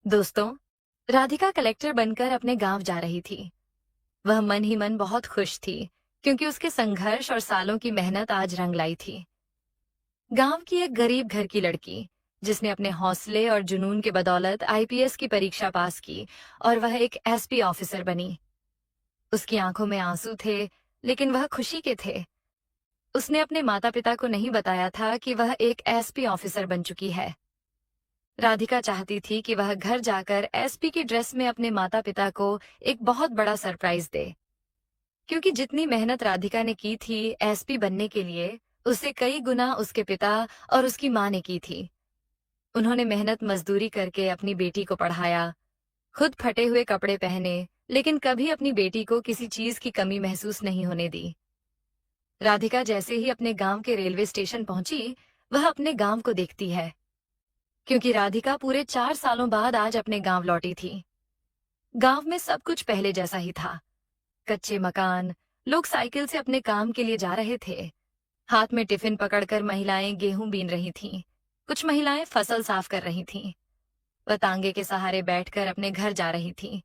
दोस्तों, राधिका कलेक्टर बनकर अपने गांव जा रही थी। वह मन ही मन बहुत खुश थी, क्योंकि उसके संघर्ष और सालों की मेहनत आज रंग लाई थी। गांव की एक गरीब घर की लड़की, जिसने अपने हौसले और जुनून के बदौलत आईपीएस की परीक्षा पास की और वह एक एसपी ऑफिसर बनी। उसकी आंखों में आंसू थे, लेकिन वह खुशी के थे। उसने अपने माता पिता को नहीं बताया था कि वह एक एसपी ऑफिसर बन चुकी है। राधिका चाहती थी कि वह घर जाकर एसपी की ड्रेस में अपने माता पिता को एक बहुत बड़ा सरप्राइज दे, क्योंकि जितनी मेहनत राधिका ने की थी एसपी बनने के लिए, उससे कई गुना उसके पिता और उसकी मां ने की थी। उन्होंने मेहनत मजदूरी करके अपनी बेटी को पढ़ाया, खुद फटे हुए कपड़े पहने, लेकिन कभी अपनी बेटी को किसी चीज की कमी महसूस नहीं होने दी। राधिका जैसे ही अपने गांव के रेलवे स्टेशन पहुंची, वह अपने गांव को देखती है, क्योंकि राधिका पूरे 4 सालों बाद आज अपने गांव लौटी थी। गांव में सब कुछ पहले जैसा ही था। कच्चे मकान, लोग साइकिल से अपने काम के लिए जा रहे थे। हाथ में टिफिन पकड़कर महिलाएं गेहूं बीन रही थीं। कुछ महिलाएं फसल साफ कर रही थीं। वह तांगे के सहारे बैठकर अपने घर जा रही थी।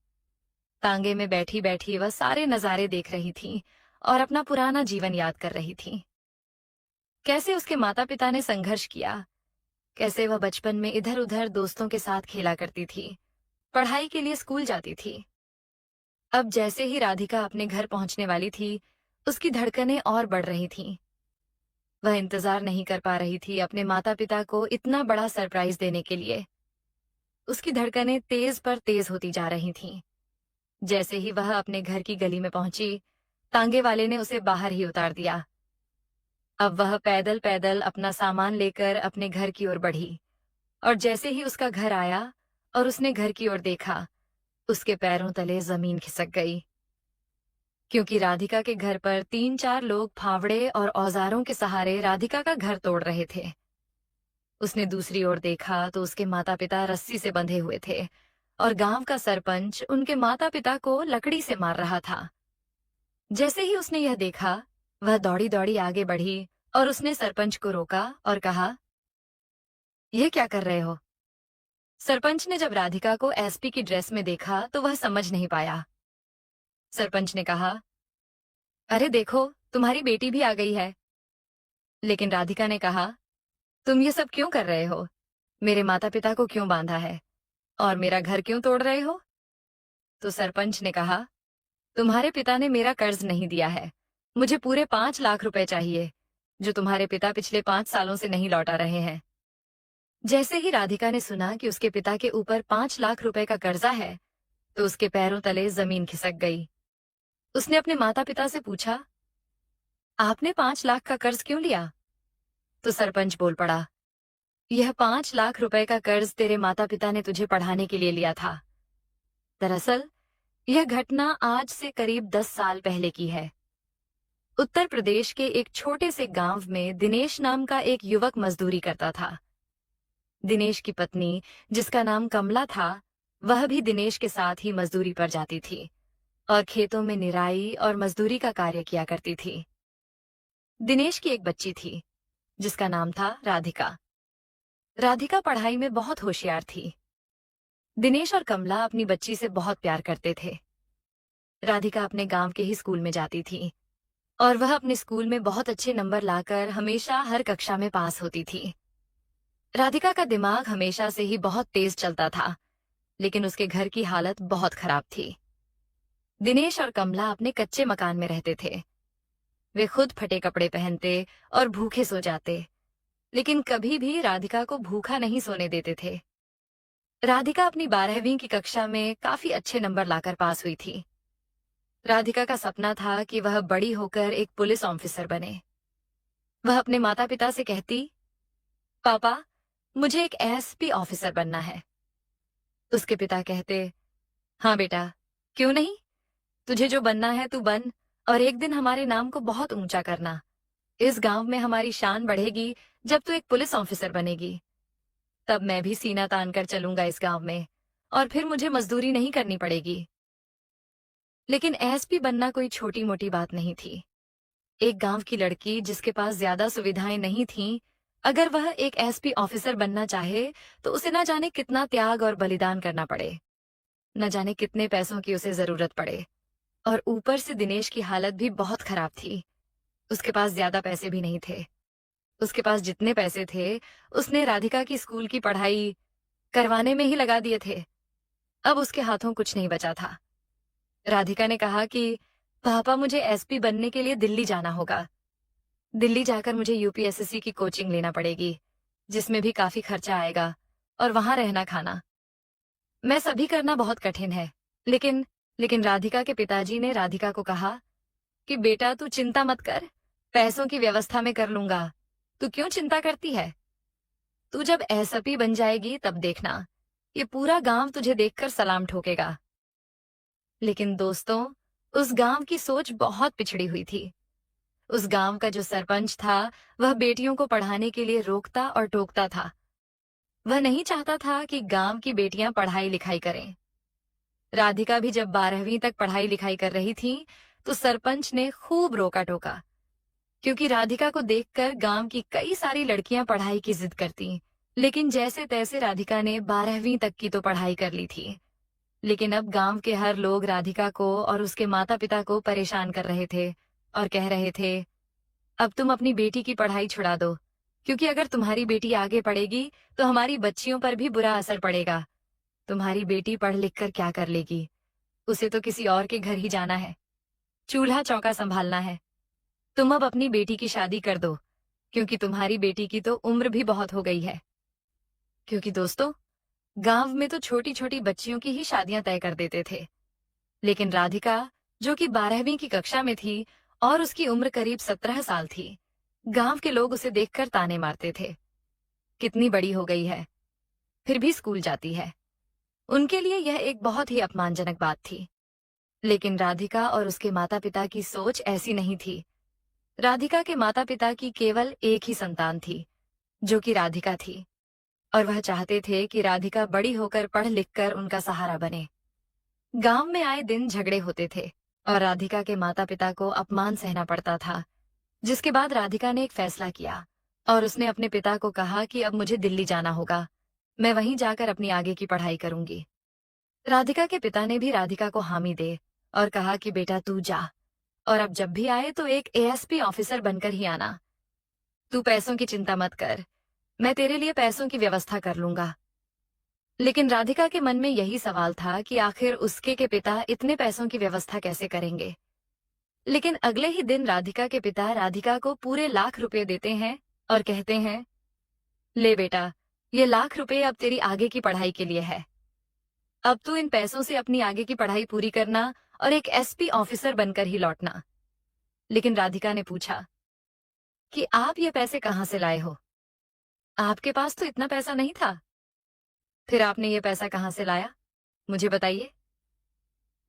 तांगे में बैठी बैठी वह सारे नजारे देख रही थी और अपना पुराना जीवन याद कर रही थी। कैसे उसके माता पिता ने संघर्ष किया, कैसे वह बचपन में इधर उधर दोस्तों के साथ खेला करती थी, पढ़ाई के लिए स्कूल जाती थी। अब जैसे ही राधिका अपने घर पहुंचने वाली थी, उसकी धड़कनें और बढ़ रही थीं। वह इंतजार नहीं कर पा रही थी अपने माता पिता को इतना बड़ा सरप्राइज देने के लिए। उसकी धड़कनें तेज पर तेज होती जा रही थीं। जैसे ही वह अपने घर की गली में पहुंची, तांगे वाले ने उसे बाहर ही उतार दिया। अब वह पैदल पैदल अपना सामान लेकर अपने घर की ओर बढ़ी, और जैसे ही उसका घर आया और उसने घर की ओर देखा, उसके पैरों तले जमीन खिसक गई, क्योंकि राधिका के घर पर 3-4 लोग फावड़े और औजारों के सहारे राधिका का घर तोड़ रहे थे। उसने दूसरी ओर देखा तो उसके माता पिता रस्सी से बंधे हुए थे और गांव का सरपंच उनके माता पिता को लकड़ी से मार रहा था। जैसे ही उसने यह देखा, वह दौड़ी दौड़ी आगे बढ़ी और उसने सरपंच को रोका और कहा, यह क्या कर रहे हो? सरपंच ने जब राधिका को एसपी की ड्रेस में देखा तो वह समझ नहीं पाया। सरपंच ने कहा, अरे देखो, तुम्हारी बेटी भी आ गई है। लेकिन राधिका ने कहा, तुम ये सब क्यों कर रहे हो? मेरे माता पिता को क्यों बांधा है और मेरा घर क्यों तोड़ रहे हो? तो सरपंच ने कहा, तुम्हारे पिता ने मेरा कर्ज नहीं दिया है। मुझे पूरे 5 लाख रुपए चाहिए, जो तुम्हारे पिता पिछले 5 सालों से नहीं लौटा रहे हैं। जैसे ही राधिका ने सुना कि उसके पिता के ऊपर 5 लाख रुपए का कर्जा है, तो उसके पैरों तले जमीन खिसक गई। उसने अपने माता पिता से पूछा, आपने 5 लाख का कर्ज क्यों लिया? तो सरपंच बोल पड़ा, यह 5 लाख रुपए का कर्ज तेरे माता पिता ने तुझे पढ़ाने के लिए लिया था। दरअसल यह घटना आज से करीब 10 साल पहले की है। उत्तर प्रदेश के एक छोटे से गांव में दिनेश नाम का एक युवक मजदूरी करता था। दिनेश की पत्नी, जिसका नाम कमला था, वह भी दिनेश के साथ ही मजदूरी पर जाती थी और खेतों में निराई और मजदूरी का कार्य किया करती थी। दिनेश की एक बच्ची थी, जिसका नाम था राधिका। राधिका पढ़ाई में बहुत होशियार थी। दिनेश और कमला अपनी बच्ची से बहुत प्यार करते थे। राधिका अपने गांव के ही स्कूल में जाती थी और वह अपने स्कूल में बहुत अच्छे नंबर लाकर हमेशा हर कक्षा में पास होती थी। राधिका का दिमाग हमेशा से ही बहुत तेज चलता था, लेकिन उसके घर की हालत बहुत खराब थी। दिनेश और कमला अपने कच्चे मकान में रहते थे। वे खुद फटे कपड़े पहनते और भूखे सो जाते, लेकिन कभी भी राधिका को भूखा नहीं सोने देते थे। राधिका अपनी 12वीं की कक्षा में काफी अच्छे नंबर लाकर पास हुई थी। राधिका का सपना था कि वह बड़ी होकर एक पुलिस ऑफिसर बने। वह अपने माता पिता से कहती, पापा, मुझे एक एसपी ऑफिसर बनना है। उसके पिता कहते, हाँ बेटा, क्यों नहीं? तुझे जो बनना है तू बन, और एक दिन हमारे नाम को बहुत ऊंचा करना। इस गांव में हमारी शान बढ़ेगी जब तू एक पुलिस ऑफिसर बनेगी। तब मैं भी सीना तान कर चलूंगा इस गांव में, और फिर मुझे मजदूरी नहीं करनी पड़ेगी। लेकिन एसपी बनना कोई छोटी मोटी बात नहीं थी। एक गांव की लड़की जिसके पास ज्यादा सुविधाएं नहीं थीं, अगर वह एक एसपी ऑफिसर बनना चाहे तो उसे न जाने कितना त्याग और बलिदान करना पड़े, न जाने कितने पैसों की उसे जरूरत पड़े। और ऊपर से दिनेश की हालत भी बहुत खराब थी। उसके पास ज्यादा पैसे भी नहीं थे। उसके पास जितने पैसे थे उसने राधिका की स्कूल की पढ़ाई करवाने में ही लगा दिए थे। अब उसके हाथों कुछ नहीं बचा था। राधिका ने कहा कि पापा, मुझे एसपी बनने के लिए दिल्ली जाना होगा। दिल्ली जाकर मुझे यूपीएसएससी की कोचिंग लेना पड़ेगी, जिसमें भी काफी खर्चा आएगा, और वहां रहना खाना मैं सभी करना बहुत कठिन है। लेकिन लेकिन राधिका के पिताजी ने राधिका को कहा कि बेटा, तू चिंता मत कर, पैसों की व्यवस्था मैं कर लूंगा। तू क्यों चिंता करती है? तू जब एसपी बन जाएगी तब देखना, ये पूरा गांव तुझे देखकर सलाम ठोकेगा। लेकिन दोस्तों, उस गांव की सोच बहुत पिछड़ी हुई थी। उस गांव का जो सरपंच था वह बेटियों को पढ़ाने के लिए रोकता और टोकता था। वह नहीं चाहता था कि गांव की बेटियां पढ़ाई लिखाई करें। राधिका भी जब 12वीं तक पढ़ाई लिखाई कर रही थी तो सरपंच ने खूब रोका टोका, क्योंकि राधिका को देखकर गांव की कई सारी लड़कियां पढ़ाई की जिद करती। लेकिन जैसे तैसे राधिका ने 12वीं तक की तो पढ़ाई कर ली थी। लेकिन अब गांव के हर लोग राधिका को और उसके माता पिता को परेशान कर रहे थे और कह रहे थे, अब तुम अपनी बेटी की पढ़ाई छुड़ा दो, क्योंकि अगर तुम्हारी बेटी आगे पढ़ेगी तो हमारी बच्चियों पर भी बुरा असर पड़ेगा। तुम्हारी बेटी पढ़ लिख कर क्या कर लेगी? उसे तो किसी और के घर ही जाना है, चूल्हा चौका संभालना है। तुम अब अपनी बेटी की शादी कर दो, क्योंकि तुम्हारी बेटी की तो उम्र भी बहुत हो गई है। क्योंकि दोस्तों, गांव में तो छोटी छोटी बच्चियों की ही शादियां तय कर देते थे। लेकिन राधिका, जो कि 12वीं की कक्षा में थी और उसकी उम्र करीब 17 साल थी, गांव के लोग उसे देखकर ताने मारते थे। कितनी बड़ी हो गई है, फिर भी स्कूल जाती है। उनके लिए यह एक बहुत ही अपमानजनक बात थी। लेकिन राधिका और उसके माता पिता की सोच ऐसी नहीं थी। राधिका के माता पिता की केवल एक ही संतान थी, जो कि राधिका थी, और वह चाहते थे कि राधिका बड़ी होकर पढ़ लिख कर उनका सहारा बने। गांव में आए दिन झगड़े होते थे और राधिका के माता पिता को अपमान सहना पड़ता था। जिसके बाद राधिका ने एक फैसला किया और उसने अपने पिता को कहा कि अब मुझे दिल्ली जाना होगा, मैं वहीं जाकर अपनी आगे की पढ़ाई करूंगी। राधिका के पिता ने भी राधिका को हामी दे और कहा कि बेटा, तू जा, और अब जब भी आए तो एक एएसपी ऑफिसर बनकर ही आना। तू पैसों की चिंता मत कर, मैं तेरे लिए पैसों की व्यवस्था कर लूंगा। लेकिन राधिका के मन में यही सवाल था कि आखिर उसके के पिता इतने पैसों की व्यवस्था कैसे करेंगे। लेकिन अगले ही दिन राधिका के पिता राधिका को पूरे ₹1,00,000 देते हैं और कहते हैं, ले बेटा, ये ₹1,00,000 अब तेरी आगे की पढ़ाई के लिए है। अब तू इन पैसों से अपनी आगे की पढ़ाई पूरी करना और एक एसपी ऑफिसर बनकर ही लौटना। लेकिन राधिका ने पूछा कि आप ये पैसे कहाँ से लाए हो? आपके पास तो इतना पैसा नहीं था। फिर आपने ये पैसा कहाँ से लाया? मुझे बताइए।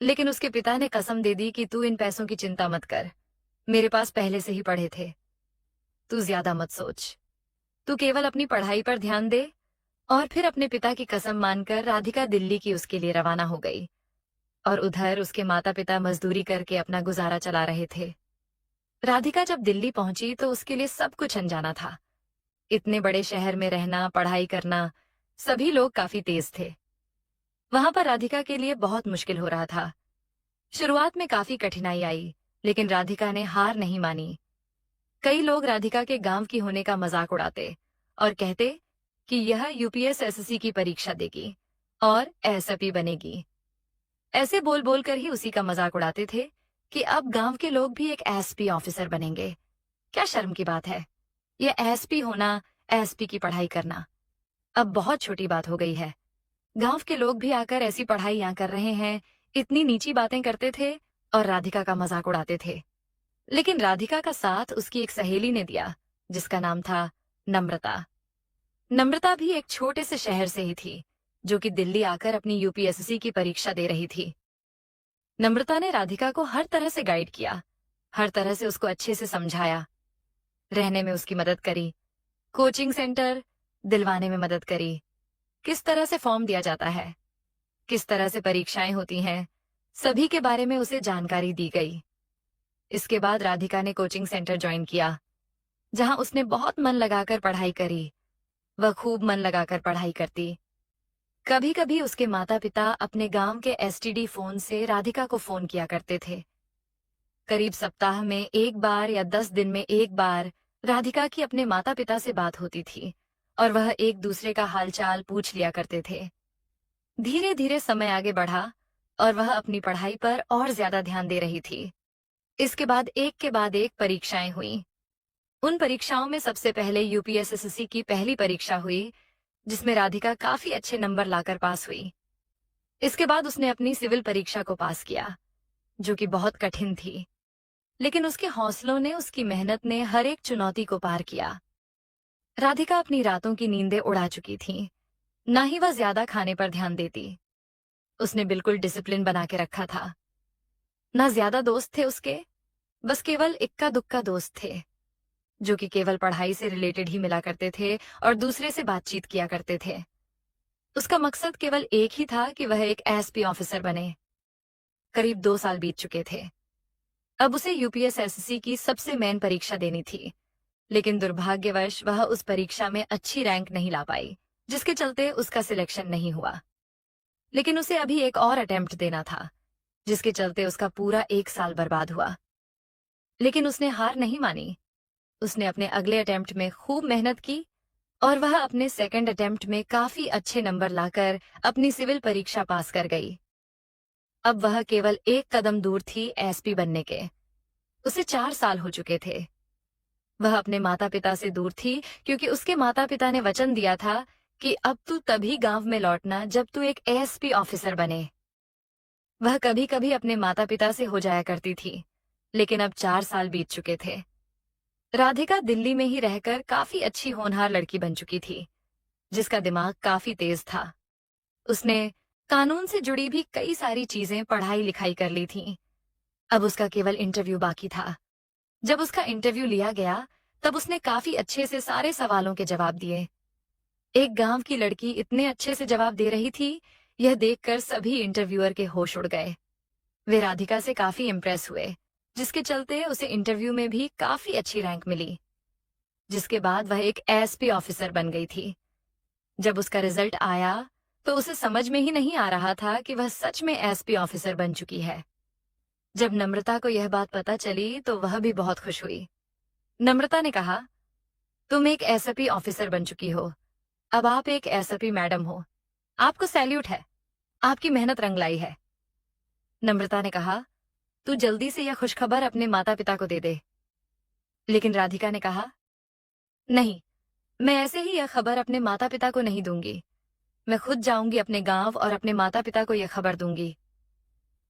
लेकिन उसके पिता ने कसम दे दी कि तू इन पैसों की चिंता मत कर, मेरे पास पहले से ही पड़े थे। तू ज्यादा मत सोच, तू केवल अपनी पढ़ाई पर ध्यान दे। और फिर अपने पिता की कसम मानकर राधिका दिल्ली की उसके लिए रवाना हो गई। और उधर उसके माता पिता मजदूरी करके अपना गुजारा चला रहे थे। राधिका जब दिल्ली पहुंची तो उसके लिए सब कुछ अनजाना था। इतने बड़े शहर में रहना, पढ़ाई करना, सभी लोग काफी तेज थे। वहां पर राधिका के लिए बहुत मुश्किल हो रहा था। शुरुआत में काफी कठिनाई आई, लेकिन राधिका ने हार नहीं मानी। कई लोग राधिका के गांव की होने का मजाक उड़ाते और कहते कि यह यूपीएसएससी की परीक्षा देगी और एएसपी बनेगी। ऐसे बोल बोल कर ही उसी का मजाक उड़ाते थे कि अब गांव के लोग भी एक एएसपी ऑफिसर बनेंगे। क्या शर्म की बात है, ये एएसपी होना, एएसपी की पढ़ाई करना अब बहुत छोटी बात हो गई है। गांव के लोग भी आकर ऐसी पढ़ाई यहाँ कर रहे हैं, इतनी नीची बातें करते थे और राधिका का मजाक उड़ाते थे। लेकिन राधिका का साथ उसकी एक सहेली ने दिया, जिसका नाम था नम्रता। नम्रता भी एक छोटे से शहर से ही थी, जो कि दिल्ली आकर अपनी यूपीएससी की परीक्षा दे रही थी। नम्रता ने राधिका को हर तरह से गाइड किया, हर तरह से उसको अच्छे से समझाया, रहने में उसकी मदद करी, कोचिंग सेंटर दिलवाने में मदद करी, किस तरह से फॉर्म दिया जाता है, किस तरह से परीक्षाएं होती हैं, सभी के बारे में उसे जानकारी दी गई। इसके बाद राधिका ने कोचिंग सेंटर ज्वाइन किया, जहां उसने बहुत मन लगाकर पढ़ाई करी, वह खूब मन लगाकर पढ़ाई करती। कभी कभी उसके माता पिता अपने गांव के एसटीडी फोन से राधिका को फोन किया करते थे। करीब सप्ताह में एक बार या 10 दिन में एक बार राधिका की अपने माता पिता से बात होती थी और वह एक दूसरे का हालचाल पूछ लिया करते थे। धीरे धीरे समय आगे बढ़ा और वह अपनी पढ़ाई पर और ज्यादा ध्यान दे रही थी। इसके बाद एक परीक्षाएं हुई। उन परीक्षाओं में सबसे पहले यूपीएसएससी की पहली परीक्षा हुई, जिसमें राधिका काफी अच्छे नंबर लाकर पास हुई। इसके बाद उसने अपनी सिविल परीक्षा को पास किया, जो कि बहुत कठिन थी, लेकिन उसके हौसलों ने, उसकी मेहनत ने हर एक चुनौती को पार किया। राधिका अपनी रातों की नींदें उड़ा चुकी थी। ना ही वह ज्यादा खाने पर ध्यान देती। उसने बिल्कुल डिसिप्लिन बना के रखा था। ना ज्यादा दोस्त थे उसके, बस केवल इक्का दुक्का दोस्त थे, जो कि केवल पढ़ाई से रिलेटेड ही मिला करते थे और दूसरे से बातचीत किया करते थे। उसका मकसद केवल एक ही था कि वह एक एसपी ऑफिसर बने। करीब 2 साल बीत चुके थे। अब उसे यूपीएसएससी की सबसे मेन परीक्षा देनी थी, लेकिन दुर्भाग्यवश वह उस परीक्षा में अच्छी रैंक नहीं ला पाई, जिसके चलते उसका सिलेक्शन नहीं हुआ। लेकिन उसे अभी एक और अटेम्प्ट देना था, जिसके चलते उसका पूरा 1 साल बर्बाद हुआ। लेकिन उसने हार नहीं मानी। उसने अपने अगले अटेम्प्ट में खूब मेहनत की और वह अपने सेकंड अटेम्प्ट में काफी अच्छे नंबर लाकर अपनी सिविल परीक्षा पास कर गई। अब वह केवल एक कदम दूर थी एसपी बनने के। उसे 4 साल हो चुके थे। वह अपने माता पिता से दूर थी, क्योंकि उसके माता पिता ने वचन दिया था कि अब तू तभी गांव में लौटना जब तू एक एएसपी ऑफिसर बने। वह कभी कभी अपने माता पिता से हो जाया करती थी, लेकिन अब 4 साल बीत चुके थे। राधिका दिल्ली में ही रहकर काफी अच्छी होनहार लड़की बन चुकी थी, जिसका दिमाग काफी तेज था। उसने कानून से जुड़ी भी कई सारी चीजें पढ़ाई लिखाई कर ली थी। अब उसका केवल इंटरव्यू बाकी था। जब उसका इंटरव्यू लिया गया, तब उसने काफी अच्छे से सारे सवालों के जवाब दिए। एक गांव की लड़की इतने अच्छे से जवाब दे रही थी, यह देखकर सभी इंटरव्यूअर के होश उड़ गए। वे राधिका से काफी इम्प्रेस हुए, जिसके चलते उसे इंटरव्यू में भी काफी अच्छी रैंक मिली, जिसके बाद वह एक एएसपी ऑफिसर बन गई थी। जब उसका रिजल्ट आया, तो उसे समझ में ही नहीं आ रहा था कि वह सच में एएसपी ऑफिसर बन चुकी है। जब नम्रता को यह बात पता चली, तो वह भी बहुत खुश हुई। नम्रता ने कहा, तुम एक एसपी ऑफिसर बन चुकी हो। अब आप एक एसपी मैडम हो। आपको सैल्यूट है। आपकी मेहनत रंग लाई है। नम्रता ने कहा, तू जल्दी से यह खुशखबर अपने माता पिता को दे दे। लेकिन राधिका ने कहा, नहीं, मैं ऐसे ही यह खबर अपने माता पिता को नहीं दूंगी। मैं खुद जाऊंगी अपने गांव और अपने माता पिता को यह खबर दूंगी।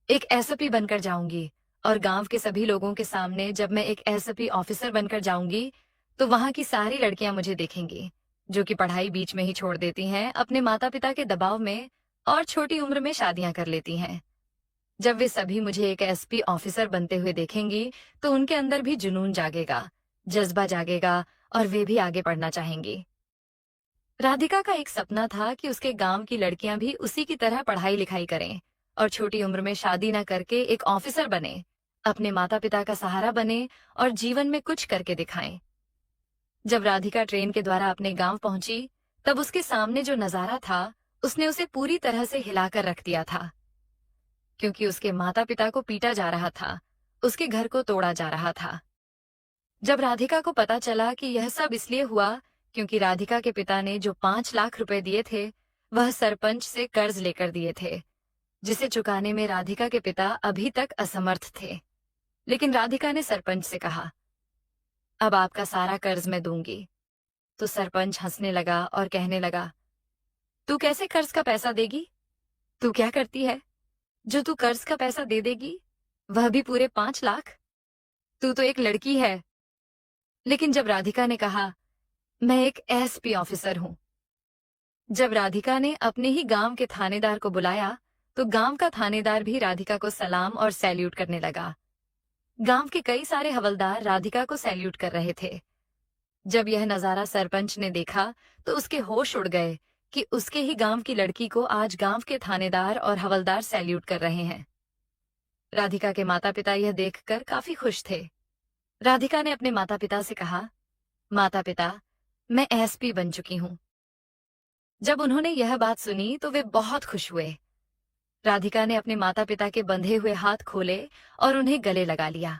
एक एसपी बनकर जाऊंगी और गांव के सभी लोगों के सामने जब मैं एक एसपी ऑफिसर बनकर जाऊंगी, तो वहां की सारी लड़कियां मुझे देखेंगी, जो कि पढ़ाई बीच में ही छोड़ देती हैं अपने माता पिता के दबाव में और छोटी उम्र में शादियां कर लेती हैं। जब वे सभी मुझे एक एसपी ऑफिसर बनते हुए देखेंगी, तो उनके अंदर भी जुनून जागेगा, जज्बा जागेगा और वे भी आगे पढ़ना चाहेंगी। राधिका का एक सपना था कि उसके गांव की लड़कियां भी उसी की तरह पढ़ाई लिखाई करें और छोटी उम्र में शादी न करके एक ऑफिसर बने, अपने माता पिता का सहारा बने और जीवन में कुछ करके दिखाएं। जब राधिका ट्रेन के द्वारा अपने गांव पहुंची, तब उसके सामने जो नजारा था, उसने उसे पूरी तरह से हिलाकर रख दिया था। क्योंकि उसके माता पिता को पीटा जा रहा था, उसके घर को तोड़ा जा रहा था। जब राधिका को पता चला कि यह सब इसलिए हुआ क्योंकि राधिका के पिता ने जो 5 लाख रुपए दिए थे, वह सरपंच से कर्ज लेकर दिए थे, जिसे चुकाने में राधिका के पिता अभी तक असमर्थ थे। लेकिन राधिका ने सरपंच से कहा, अब आपका सारा कर्ज मैं दूंगी। तो सरपंच हंसने लगा और कहने लगा, तू कैसे कर्ज का पैसा देगी? तू क्या करती है जो तू कर्ज का पैसा दे देगी, वह भी पूरे 5 लाख? तू तो एक लड़की है। लेकिन जब राधिका ने कहा, मैं एक एसपी ऑफिसर हूं, जब राधिका ने अपने ही गांव के थानेदार को बुलाया, तो गांव का थानेदार भी राधिका को सलाम और सैल्यूट करने लगा। गांव के कई सारे हवलदार राधिका को सैल्यूट कर रहे थे। जब यह नजारा सरपंच ने देखा, तो उसके होश उड़ गए कि उसके ही गांव की लड़की को आज गांव के थानेदार और हवलदार सैल्यूट कर रहे हैं। राधिका के माता पिता यह देखकर काफी खुश थे। राधिका ने अपने माता पिता से कहा, माता पिता, मैं एसपी बन चुकी हूँ। जब उन्होंने यह बात सुनी तो वे बहुत खुश हुए। राधिका ने अपने माता पिता के बंधे हुए हाथ खोले और उन्हें गले लगा लिया।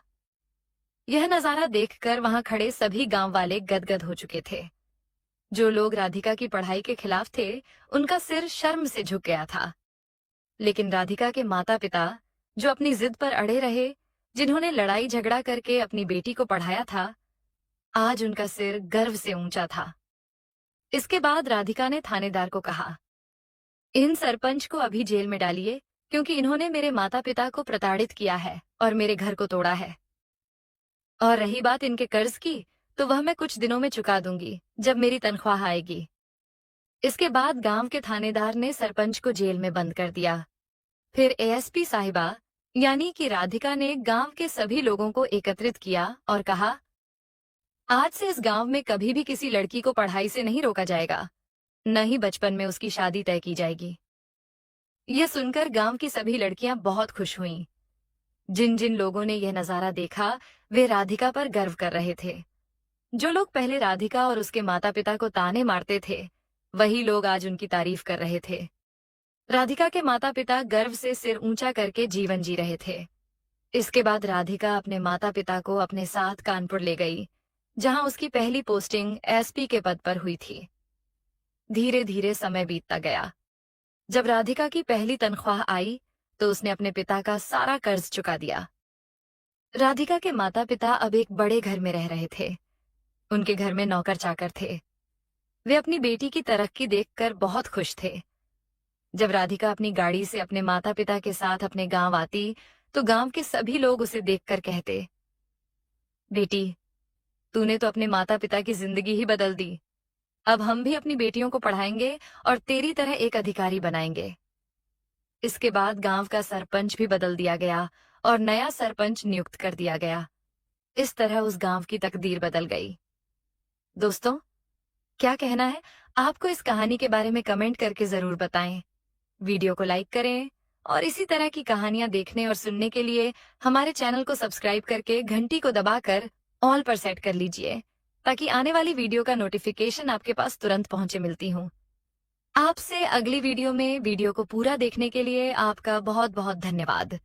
यह नजारा देखकर वहां खड़े सभी गांव वाले गदगद हो चुके थे। जो लोग राधिका की पढ़ाई के खिलाफ थे, उनका सिर शर्म से झुक गया था। लेकिन राधिका के माता पिता, जो अपनी जिद पर अड़े रहे, जिन्होंने लड़ाई झगड़ा करके अपनी बेटी को पढ़ाया था, आज उनका सिर गर्व से ऊंचा था। इसके बाद राधिका ने थानेदार को कहा, इन सरपंच को अभी जेल में डालिए, क्योंकि इन्होंने मेरे माता पिता को प्रताड़ित किया है और मेरे घर को तोड़ा है। और रही बात इनके कर्ज की, तो वह मैं कुछ दिनों में चुका दूंगी, जब मेरी तनख्वाह आएगी। इसके बाद गांव के थानेदार ने सरपंच को जेल में बंद कर दिया। फिर एएसपी साहिबा, यानी कि राधिका, ने गांव के सभी लोगों को एकत्रित किया और कहा, आज से इस गांव में कभी भी किसी लड़की को पढ़ाई से नहीं रोका जाएगा, न ही बचपन में उसकी शादी तय की जाएगी। यह सुनकर गांव की सभी लड़कियां बहुत खुश हुईं। जिन जिन लोगों ने यह नजारा देखा, वे राधिका पर गर्व कर रहे थे। जो लोग पहले राधिका और उसके माता पिता को ताने मारते थे, वही लोग आज उनकी तारीफ कर रहे थे। राधिका के माता पिता गर्व से सिर ऊंचा करके जीवन जी रहे थे। इसके बाद राधिका अपने माता पिता को अपने साथ कानपुर ले गई, जहां उसकी पहली पोस्टिंग एसपी के पद पर हुई थी। धीरे धीरे समय बीतता गया। जब राधिका की पहली तनख्वाह आई, तो उसने अपने पिता का सारा कर्ज चुका दिया। राधिका के माता पिता अब एक बड़े घर में रह रहे थे। उनके घर में नौकर चाकर थे। वे अपनी बेटी की तरक्की देखकर बहुत खुश थे। जब राधिका अपनी गाड़ी से अपने माता पिता के साथ अपने गांव आती, तो गांव के सभी लोग उसे देखकर कहते, बेटी, तूने तो अपने माता पिता की जिंदगी ही बदल दी। अब हम भी अपनी बेटियों को पढ़ाएंगे और तेरी तरह एक अधिकारी बनाएंगे। इसके बाद गांव का सरपंच भी बदल दिया गया और नया सरपंच नियुक्त कर दिया गया। इस तरह उस गांव की तकदीर बदल गई। दोस्तों, क्या कहना है आपको इस कहानी के बारे में कमेंट करके जरूर बताएं। वीडियो को लाइक करें और इसी तरह की कहानियां देखने और सुनने के लिए हमारे चैनल को सब्सक्राइब करके घंटी को दबाकर ऑल पर सेट कर लीजिए, ताकि आने वाली वीडियो का नोटिफिकेशन आपके पास तुरंत पहुंचे। मिलती हूँ आपसे अगली वीडियो में। वीडियो को पूरा देखने के लिए आपका बहुत बहुत धन्यवाद।